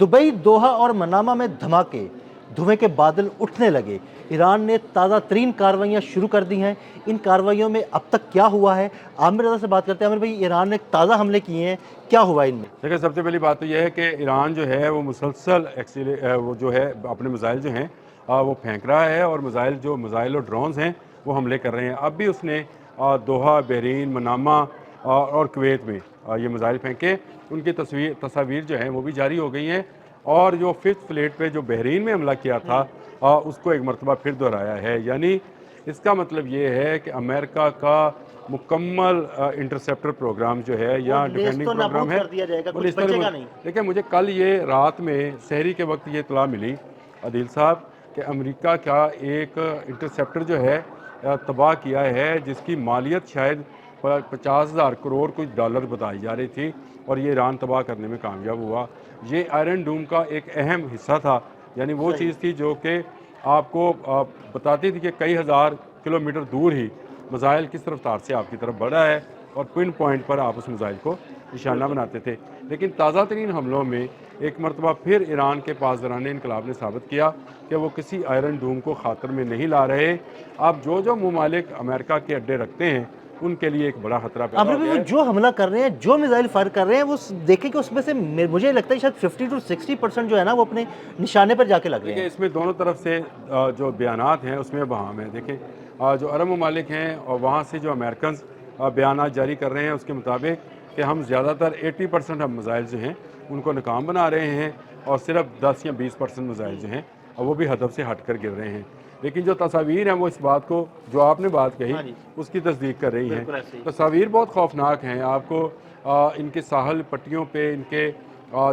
Dubai, दोहा और Manama में धमाके, धुएं के बादल उठने लगे। ईरान ने ताज़ा तरीन कार्रवाइयाँ शुरू कर दी हैं। इन कार्रवाइयों में अब तक क्या हुआ है, आमिर रज़ा से बात करते हैं। आमिर भाई, ईरान ने ताज़ा हमले किए हैं, क्या हुआ इनमें? देखिए, सबसे पहली बात तो यह है कि ईरान जो है वो मुसलसल वो जो है अपने मिसाइल जो हैं वो फेंक रहा है, और मिसाइल और ड्रोन्स हैं वो हमले कर रहे हैं। अब भी उसने दोहा, बहरीन, मनामा और कुवैत में ये मिसाइल फेंके। उनकी तस्वीर जो हैं वो भी जारी हो गई हैं, और जो फिफ्थ फ्लीट पे जो बहरीन में हमला किया था उसको एक मरतबा फिर दोहराया है। यानी इसका मतलब ये है कि अमेरिका का मुकम्मल इंटरसेप्टर प्रोग्राम जो है या डिफेंडिंग तो प्रोग्राम नाबूद है कर दिया जाएगा, वो कुछ बचेगा नहीं। देखिए, मुझे कल ये रात में सहरी के वक्त ये इतला मिली आदिल साहब कि अमेरिका का एक इंटरसेप्टर जो है तबाह किया है, जिसकी मालियत शायद 50,000 करोड़ कुछ डॉलर बताई जा रही थी, और ये ईरान तबाह करने में कामयाब हुआ। ये आयरन डूम का एक अहम हिस्सा था, यानी वो चीज़ थी जो कि आपको बताती थी कि कई हज़ार किलोमीटर दूर ही मिसाइल किस रफ्तार से आपकी तरफ बढ़ा है, और पिन पॉइंट पर आप उस मिसाइल को निशाना बनाते थे। लेकिन ताज़ा तरीन हमलों में एक मरतबा फिर ईरान के पासदारान इनकलाब ने साबित किया कि वो किसी आयरन डूम को खातर में नहीं ला रहे। अब जो ममालिक अमेरिका के अड्डे रखते हैं उनके लिए एक बड़ा खतरा पैदा आमिर हो भाई, गया वो है। जो हमला कर रहे हैं, जो मिसाइल फायर कर रहे हैं, वो देखें कि उसमें से मुझे लगता है शायद 50 to 60% जो है ना, वो अपने निशाने पर जाके लग रहे देखिए, हैं। इसमें दोनों तरफ से जो बयानात हैं उसमें बहाम है। देखें, जो अरब ममालिक हैं और वहाँ से जो अमेरिकन बयानात जारी कर रहे हैं उसके मुताबिक कि हम ज़्यादातर 80% हम मिसाइल जो हैं उनको नाकाम बना रहे हैं, और सिर्फ 10 या 20% मिसाइल जो हैं और वो भी हदफ से हट कर गिर रहे हैं। लेकिन जो तस्वीर हैं वो इस बात को, जो आपने बात कही, हाँ जी, उसकी तस्दीक कर रही हैं। बिल्कुल ऐसे ही। तस्वीर बहुत खौफनाक हैं। आपको इनके साहल पट्टियों पे, इनके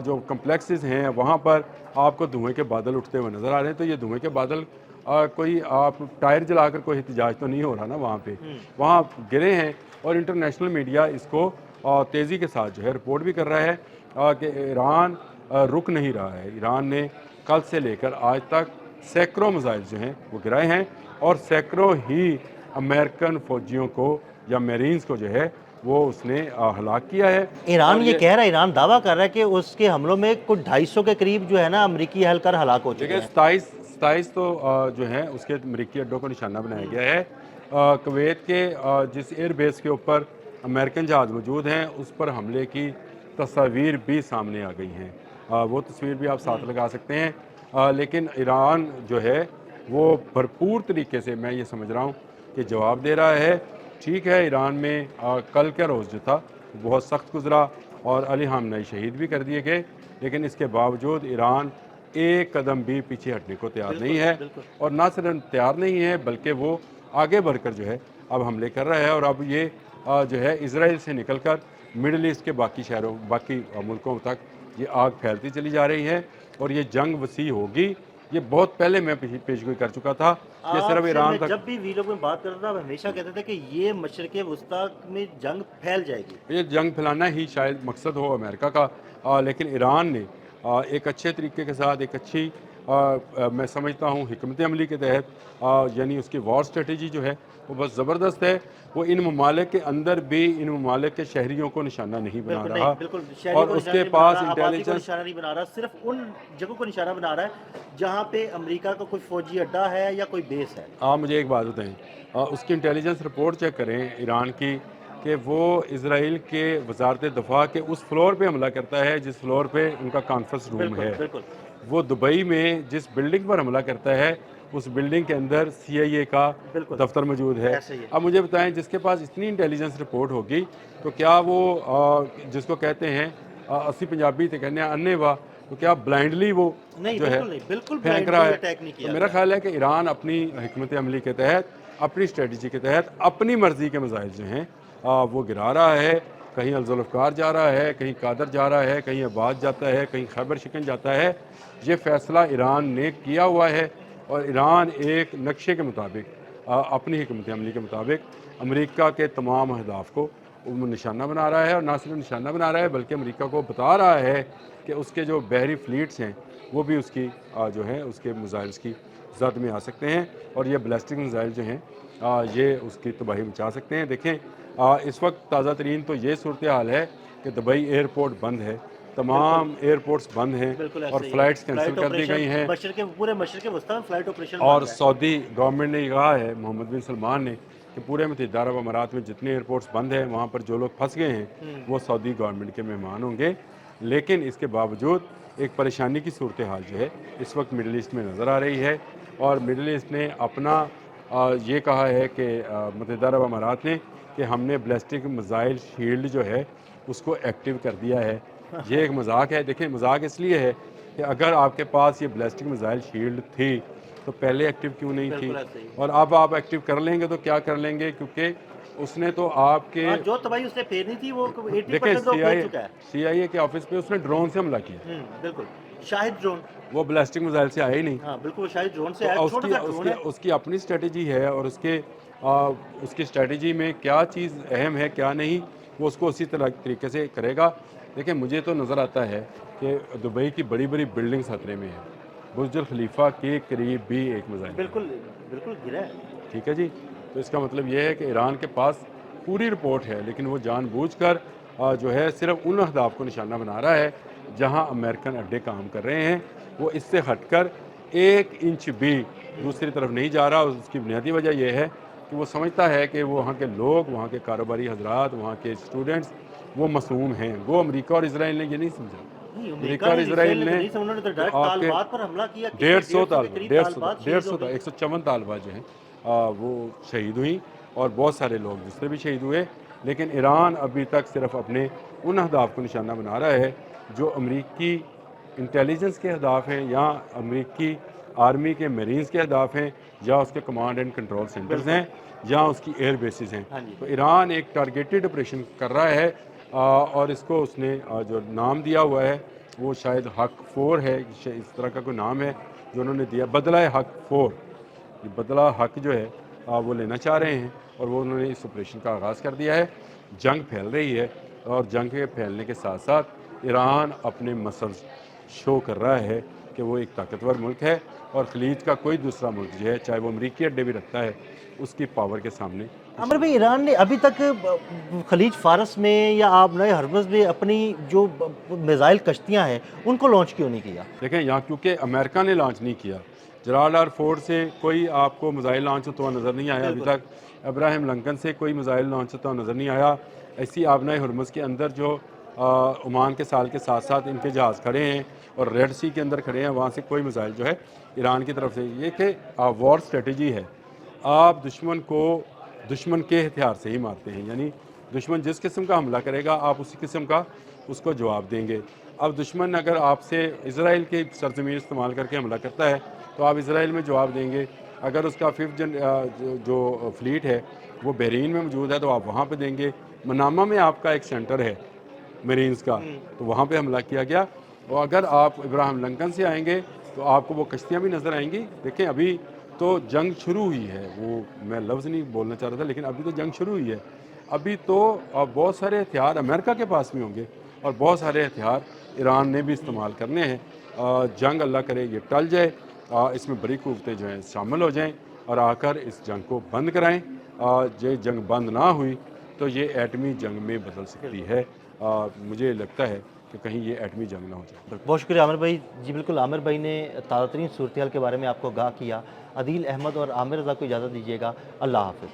जो कम्प्लेक्सेस हैं वहाँ पर आपको धुएं के बादल उठते हुए नज़र आ रहे हैं। तो ये धुएं के बादल कोई आप टायर जलाकर कोई एहतजाज तो नहीं हो रहा ना वहाँ पे, वहाँ गिरे हैं। और इंटरनेशनल मीडिया इसको तेज़ी के साथ जो है रिपोर्ट भी कर रहा है कि ईरान रुक नहीं रहा है। ईरान ने कल से लेकर आज तक सैकड़ों मिसाइल जो हैं वो गिराए हैं, और सैकड़ों ही अमेरिकन फ़ौजियों को या मेरीन्स को जो है वो उसने हलाक किया है। ईरान और ये कह रहा है, ईरान दावा कर रहा है कि उसके हमलों में कुछ 250 के करीब जो है ना अमरीकी एहलकार हलाक हो चुके देखिए, हैं। 27 तो जो है उसके अमरीकी अड्डों को निशाना बनाया गया है। कुवैत के जिस एयर बेस के ऊपर अमेरिकन जहाज़ मौजूद हैं उस पर हमले की तस्वीर भी सामने आ गई हैं। वो तस्वीर भी आप साथ लगा सकते हैं। लेकिन ईरान जो है वो भरपूर तरीके से, मैं ये समझ रहा हूँ कि जवाब दे रहा है। ठीक है, ईरान में कल का रोज़ जो था बहुत सख्त गुजरा और अली ख़ामनेई शहीद भी कर दिए गए, लेकिन इसके बावजूद ईरान एक कदम भी पीछे हटने को तैयार नहीं है, और ना सिर्फ तैयार नहीं है बल्कि वो आगे बढ़कर जो है अब हमले कर रहा है। और अब ये जो है इजराइल से निकलकर मिडल ईस्ट के बाकी शहरों, बाकी मुल्कों तक ये आग फैलती चली जा रही है, और ये जंग वसी होगी। ये बहुत पहले मैं पेशगोई कर चुका था, ये सिर्फ आपसे ईरान मैं तक। जब भी वीडियो में बात करता था, आप हमेशा कहते थे कि ये मशरिक़ वस्ता में जंग फैल जाएगी। ये जंग फैलाना ही शायद मकसद हो अमेरिका का, लेकिन ईरान ने एक अच्छे तरीके के साथ, एक अच्छी मैं समझता हूँ हिकमत अमली के तहत, यानी उसकी वॉर स्ट्रेटजी जो है वो बस ज़बरदस्त है। वो इन ममालिक के अंदर भी इन ममालिक के शहरियों को निशाना नहीं बना बिल्कुल रहा, नहीं, बिल्कुल शहरी और को निशाना उसके नहीं बना पास रहा, आबादी को इंटेलिजेंस। निशाना नहीं बना रहा, सिर्फ उन जगहों को निशाना बना रहा है जहाँ पे अमेरिका का कोई फौजी अड्डा है या कोई बेस है। आप मुझे एक बात बताएं, उसकी इंटेलिजेंस रिपोर्ट चेक करें ईरान की, कि वो इसराइल के वजारत दफा के उस फ्लोर पे हमला करता है जिस फ्लोर पे उनका कॉन्फ्रेंस रूम बिल्कुल है। बिल्कुल। वो दुबई में जिस बिल्डिंग पर हमला करता है उस बिल्डिंग के अंदर CIA का बिल्कुल दफ्तर मौजूद है। ऐसे ही है। अब मुझे बताएं, जिसके पास इतनी इंटेलिजेंस रिपोर्ट होगी तो क्या वो जिसको कहते हैं अस्सी पंजाबी तो कहने अन्ने वाह, तो क्या ब्लाइंडली वो नहीं, जो है बिल्कुल नहीं, बिल्कुल फेंक रहा ब्लाइंडली है? अटैक नहीं तो किया मेरा गया। ख्याल है कि ईरान अपनी हिकमत अमली के तहत, अपनी स्ट्रेटजी के तहत, अपनी मर्ज़ी के मिसाइल जो हैं वो गिरा रहा है। कहीं अल-जुल्फ़कार जा रहा है, कहीं कादर जा रहा है, कहीं अब्बास जाता है, कहीं खैबर शिकन जाता है। ये फ़ैसला ईरान ने किया हुआ है, और ईरान एक नक्शे के मुताबिक, अपनी हिकमत अमली के मुताबिक अमेरिका के तमाम अहदाफ़ को वो निशाना बना रहा है, और ना सिर्फ निशाना बना रहा है बल्कि अमेरिका को बता रहा है कि उसके जो बहरी फ्लीट्स हैं वो भी उसकी जो है उसके मिसाइल्स की जद में आ सकते हैं, और ये बैलिस्टिक मिसाइल जो हैं ये उसकी तबाही मचा सकते हैं। देखें, इस वक्त ताज़ा तरीन तो ये सूरत हाल है कि दुबई एयरपोर्ट बंद है, तमाम एयरपोर्ट्स बंद हैं बिल्कुल ऐसे और ही है। फ्लाइट्स कैंसिल फ्लाइट कर दी ऑपरेशन गई हैं। मशरक़ पूरे मशरक़ वस्ती में फ्लाइट ऑपरेशन और बंद है। सऊदी गवर्नमेंट ने कहा है, मोहम्मद बिन सलमान ने, कि पूरे मुत्तहिदा अरब अमारात में जितने एयरपोर्ट्स बंद हैं वहाँ पर जो लोग फंस गए हैं वो सऊदी गवर्नमेंट के मेहमान होंगे। लेकिन इसके बावजूद एक परेशानी की सूरत हाल जो है इस वक्त मिडल ईस्ट में नज़र आ रही है, और मिडल ईस्ट ने अपना ये कहा है कि मुत्तहिदा अरब अमारात ने कि हमने बैलिस्टिक मिसाइल शील्ड जो है उसको एक्टिव कर दिया है। ये एक मजाक है। देखिए, मजाक इसलिए है कि अगर आपके पास ये बैलिस्टिक मिसाइल शील्ड थी तो पहले एक्टिव क्यों नहीं थी, बिल्कुल ऐसे ही। और अब आप एक्टिव कर लेंगे तो क्या कर लेंगे, क्योंकि उसने तो आपके हाँ, जो तबाही उसने फेरनी थी वो देखें 80% तो फेर चुका है। CIA के ऑफिस पे उसने ड्रोन से हमला किया। बिल्कुल। शाहिद ड्रोन। वो बैलिस्टिक मिसाइल से आया ही नहीं। हाँ, बिल्कुल शाहिद ड्रोन से तो आया, उसकी छोटा-सा ड्रोन उसकी है। उसकी अपनी स्ट्रेटजी है, और उसकी स्ट्रेटजी में क्या चीज़ अहम है क्या नहीं, वो उसको उसी तरीके से करेगा। देखिए, मुझे तो नज़र आता है कि दुबई की बड़ी बड़ी बिल्डिंग्स खतरे में हैं। बुर्ज खलीफा के करीब भी एक मिसाइल है। बिल्कुल, बिल्कुल गिरा है। ठीक है जी। तो इसका मतलब ये है कि ईरान के पास पूरी रिपोर्ट है, लेकिन वो जानबूझकर जो है सिर्फ उन अहदाफ को निशाना बना रहा है जहां अमेरिकन अड्डे काम कर रहे हैं। वो इससे हटकर 1 इंच भी दूसरी तरफ नहीं जा रहा। उसकी बुनियादी वजह यह है कि वो समझता है कि वहाँ के लोग, वहाँ के कारोबारी हजरात, वहाँ के स्टूडेंट्स वो मासूम हैं। वो अमेरिका और इसराइल ने ये नहीं समझा। नहीं, अमेरिका और इसराइल ने नहीं, उन्होंने तो डायरेक्ट आपके तालिबात पर हमला किया। 150 के करीब तालिबात शहीद हो गए। 154 तालिबात जो हैं वो शहीद हुई, और बहुत सारे लोग दूसरे भी शहीद हुए। लेकिन ईरान अभी तक सिर्फ अपने उन अहदाफ को निशाना बना रहा है जो अमरीकी इंटेलिजेंस के अहदाफ हैं, या अमरीकी आर्मी के मरीन्स के अहदाफ हैं, या उसके कमांड एंड कंट्रोल सेंटर्स हैं, या उसकी एयर बेसिस हैं। हाँ जी। तो ईरान एक टारगेटेड ऑपरेशन कर रहा है, और इसको उसने जो नाम दिया हुआ है वो शायद हक 4 है, इस तरह का कोई नाम है जो उन्होंने दिया, बदला है हक 4। ये बदला हक जो है वो लेना चाह रहे हैं, और वो उन्होंने इस ऑपरेशन का आगाज़ कर दिया है। जंग फैल रही है, और जंग के फैलने के साथ साथ ईरान अपने मसल शो कर रहा है कि वो एक ताकतवर मुल्क है, और खलीज का कोई दूसरा मुल्क जो है, चाहे वो अमरीकी अड्डे भी रखता है, उसकी पावर के सामने। आमिर भाई, ईरान ने अभी तक खलीज फारस में या आप नए हरमज़ में अपनी जो मिसाइल कश्तियाँ हैं उनको लॉन्च क्यों नहीं किया? देखें, यहाँ क्योंकि अमेरिका ने लॉन्च नहीं किया। जलाल फोर्ड से कोई आपको मिसाइल लॉन्च होता हुआ नज़र नहीं आया अभी तक। अब्राहम लिंकन से कोई मिसाइल लॉन्च होता हुआ नज़र नहीं आया। ऐसी आबनाए हरमज़ के अंदर जो ओमान के साल के साथ साथ इनके जहाज़ खड़े हैं, और रेड सी के अंदर खड़े हैं, वहाँ से कोई मिसाइल जो है ईरान की तरफ से, ये कि वॉर स्ट्रेटजी है। आप दुश्मन को दुश्मन के हथियार से ही मारते हैं, यानी दुश्मन जिस किस्म का हमला करेगा आप उसी किस्म का उसको जवाब देंगे। अब दुश्मन अगर आपसे इसराइल की सरजमीन इस्तेमाल करके हमला करता है तो आप इसराइल में जवाब देंगे। अगर उसका 5th जो फ्लीट है वो बहरीन में मौजूद है तो आप वहाँ पे देंगे। मनामा में आपका एक सेंटर है मरीन्स का, तो वहाँ पे हमला किया गया। और अगर आप इब्राहिम लिंकन से आएंगे तो आपको वो कश्तियाँ भी नज़र आएंगी। देखें, अभी तो जंग शुरू हुई है, वो मैं लफ्ज़ नहीं बोलना चाह रहा था, लेकिन अभी तो जंग शुरू हुई है। अभी तो बहुत सारे हथियार अमेरिका के पास भी होंगे, और बहुत सारे हथियार ईरान ने भी इस्तेमाल करने हैं। जंग अल्लाह करे ये टल जाए, इसमें बड़ी क़ुव्वतें जो हैं शामिल हो जाएं और आकर इस जंग को बंद कराएं। ये जंग बंद ना हुई तो ये एटमी जंग में बदल सकती है। मुझे लगता है कि कहीं ये एटमी जंग ना हो जाए। बहुत शुक्रिया आमिर भाई जी। बिल्कुल, आमिर भाई ने ताज़ा तरीन सूरत हाल के बारे में आपको आगाह किया। अदील अहमद और आमिर रज़ा को इजाज़त दीजिएगा। अल्लाह हाफ़िज़।